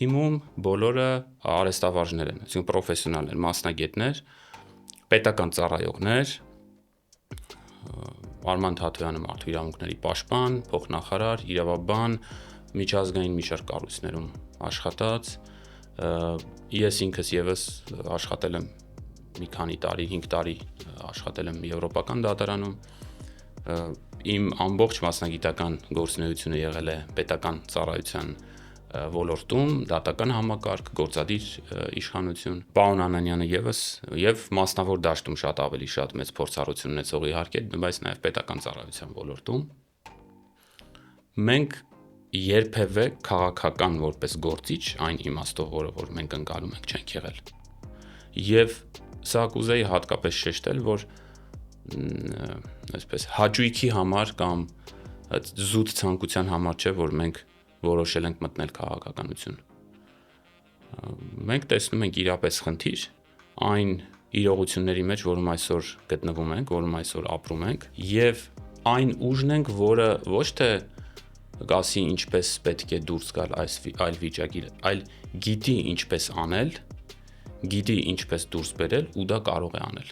թիմում բոլորը արհեստավարժներ են, այսինքն պրոֆեսիոնալներ, մասնագետներ, պետական ծառայողներ, Արման Թաթոյանը մարդու իրավունքների պաշտպան, փոխնախարար, իրավաբան, միջազգային մի շարք կառույցներում աշխատած, ես ինքս եւս աշխատել եմ մի քանի տարի, 5 տարի աշխատել եմ Եվրոպական դատարանում, իմ ամբողջ մասնագիտական գործունեությունը եղել է պետական ծառայության ոլորտում, դատական համակարգ, գործադիր իշխանություն, պարոն Անանյանը եւս եւ մասնավոր դաշտում ավելի շատ մեծ փորձառություն ունեցող իհարկե, բայց նաեւ պետական ծառայության ոլորտում մենք երբևէ քաղաքական որպես գործիչ այն իմաստով, որ մենք ընկալում ենք, չենք եղել։ Եվ սա կուզեի հատկապես շեշտել, որ այսպես հաճույքի համար կամ զուտ ցանկության համար չէ, որ մենք որոշել ենք մտնել քաղաքականություն։ Մենք տեսնում ենք իրապես խնդիր այն իրողությունների մեջ, որում այսօր գտնվում ենք, որում այսօր ապրում ենք, եւ այն ուժն ենք, որը ոչ թե կասի ինչպես պետք է դուրս գալ այլ վիճակից, այլ գիտի ինչպես անել, գիտի ինչպես դուրս բերել ու դա կարող է անել։